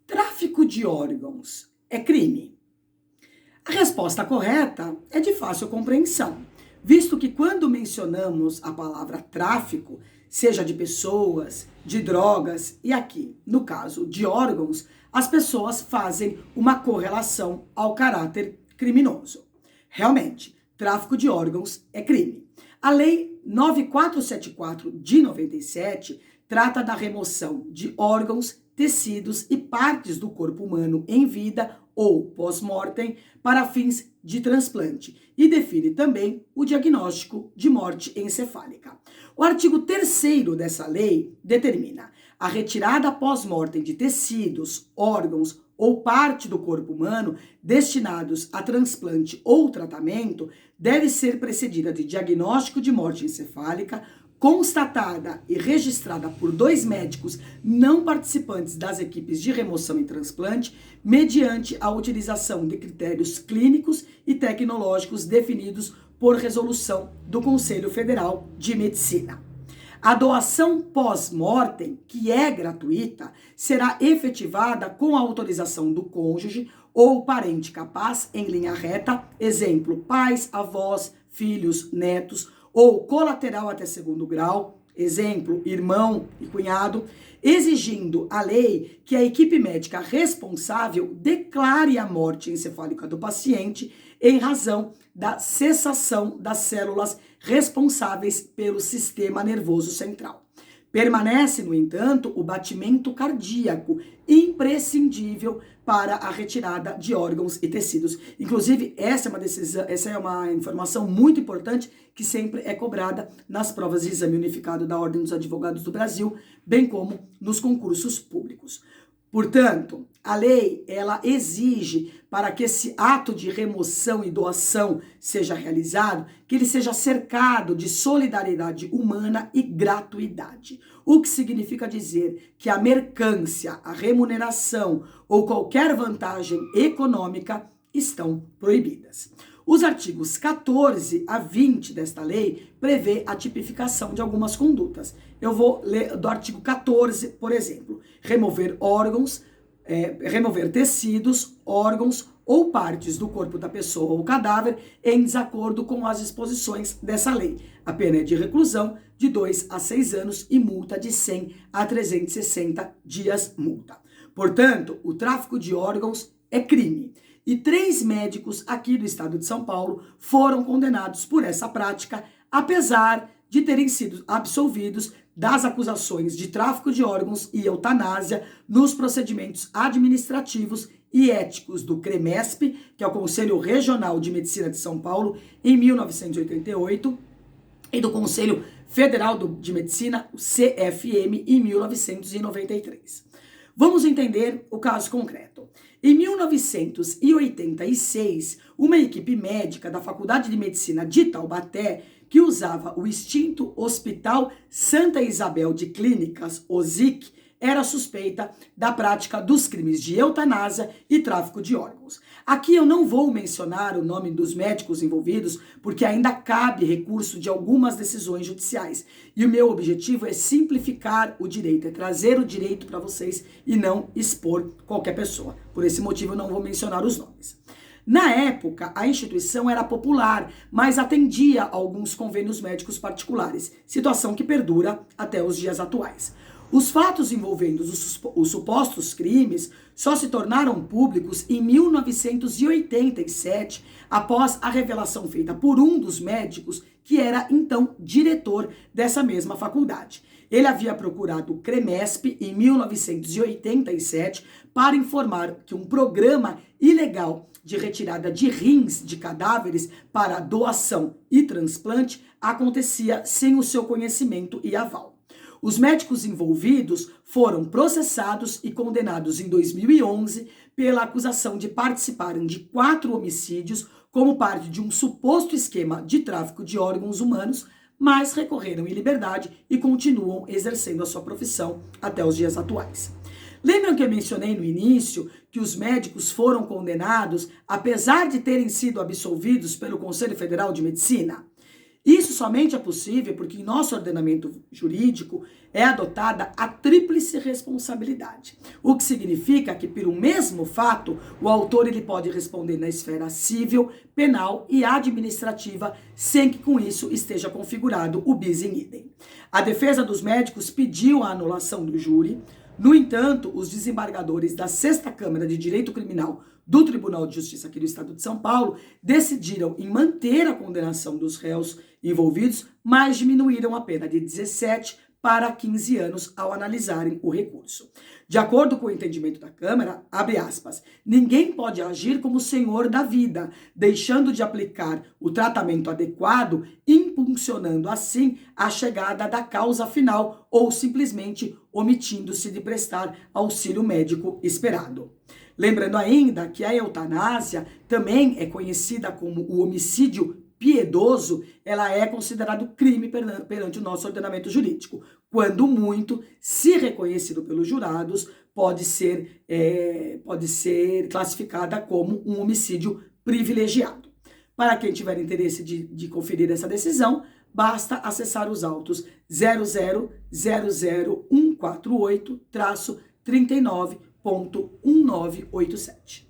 Tráfico de órgãos é crime? A resposta correta é de fácil compreensão, visto que quando mencionamos a palavra tráfico, seja de pessoas, de drogas e aqui, no caso, de órgãos, as pessoas fazem uma correlação ao caráter criminoso. Realmente, tráfico de órgãos é crime. A Lei 9474 de 97 trata da remoção de órgãos, tecidos e partes do corpo humano em vida ou pós-mortem para fins de transplante e define também o diagnóstico de morte encefálica. O artigo 3º dessa lei determina a retirada pós-mortem de tecidos, órgãos ou parte do corpo humano destinados a transplante ou tratamento deve ser precedida de diagnóstico de morte encefálica constatada e registrada por 2 médicos não participantes das equipes de remoção e transplante, mediante a utilização de critérios clínicos e tecnológicos definidos por resolução do Conselho Federal de Medicina. A doação pós-mortem, que é gratuita, será efetivada com a autorização do cônjuge ou parente capaz em linha reta, exemplo, pais, avós, filhos, netos, ou colateral até 2º grau, exemplo, irmão e cunhado, exigindo a lei que a equipe médica responsável declare a morte encefálica do paciente em razão da cessação das células responsáveis pelo sistema nervoso central. Permanece, no entanto, o batimento cardíaco, imprescindível para a retirada de órgãos e tecidos. Inclusive, essa é uma informação muito importante que sempre é cobrada nas provas de exame unificado da Ordem dos Advogados do Brasil, bem como nos concursos públicos. Portanto, a lei, ela exige para que esse ato de remoção e doação seja realizado, que ele seja cercado de solidariedade humana e gratuidade. O que significa dizer que a mercância, a remuneração ou qualquer vantagem econômica estão proibidas. Os artigos 14 a 20 desta lei prevê a tipificação de algumas condutas. Eu vou ler do artigo 14, por exemplo, remover órgãos, remover tecidos, órgãos ou partes do corpo da pessoa ou cadáver em desacordo com as disposições dessa lei. A pena é de reclusão de 2 a 6 anos e multa de 100 a 360 dias multa. Portanto, o tráfico de órgãos é crime. E 3 médicos aqui do estado de São Paulo foram condenados por essa prática, apesar de terem sido absolvidos das acusações de tráfico de órgãos e eutanásia nos procedimentos administrativos e éticos do CREMESP, que é o Conselho Regional de Medicina de São Paulo, em 1988, e do Conselho Federal de Medicina, o CFM, em 1993. Vamos entender o caso concreto. Em 1986, uma equipe médica da Faculdade de Medicina de Taubaté, que usava o extinto Hospital Santa Isabel de Clínicas, OSIC, era suspeita da prática dos crimes de eutanásia e tráfico de órgãos. Aqui eu não vou mencionar o nome dos médicos envolvidos, porque ainda cabe recurso de algumas decisões judiciais. E o meu objetivo é simplificar o direito, é trazer o direito para vocês e não expor qualquer pessoa. Por esse motivo eu não vou mencionar os nomes. Na época, a instituição era popular, mas atendia a alguns convênios médicos particulares, situação que perdura até os dias atuais. Os fatos envolvendo os supostos crimes só se tornaram públicos em 1987, após a revelação feita por um dos médicos, que era então diretor dessa mesma faculdade. Ele havia procurado o CREMESP em 1987 para informar que um programa ilegal de retirada de rins de cadáveres para doação e transplante acontecia sem o seu conhecimento e aval. Os médicos envolvidos foram processados e condenados em 2011 pela acusação de participarem de 4 homicídios como parte de um suposto esquema de tráfico de órgãos humanos, mas recorreram em liberdade e continuam exercendo a sua profissão até os dias atuais. Lembram que eu mencionei no início que os médicos foram condenados apesar de terem sido absolvidos pelo Conselho Federal de Medicina? Isso somente é possível porque em nosso ordenamento jurídico é adotada a tríplice responsabilidade, o que significa que por um mesmo fato o autor ele pode responder na esfera civil, penal e administrativa sem que com isso esteja configurado o bis in idem. A defesa dos médicos pediu a anulação do júri. No entanto, os desembargadores da 6ª Câmara de Direito Criminal do Tribunal de Justiça aqui do Estado de São Paulo decidiram em manter a condenação dos réus envolvidos, mas diminuíram a pena de 17 para 15 anos ao analisarem o recurso. De acordo com o entendimento da Câmara, abre aspas, ninguém pode agir como senhor da vida, deixando de aplicar o tratamento adequado, impulsionando assim a chegada da causa final ou simplesmente omitindo-se de prestar auxílio médico esperado. Lembrando ainda que a eutanásia também é conhecida como o homicídio piedoso, ela é considerado crime perante o nosso ordenamento jurídico. Quando muito, se reconhecido pelos jurados, pode ser classificada como um homicídio privilegiado. Para quem tiver interesse de conferir essa decisão, basta acessar os autos 0000148-39.1987.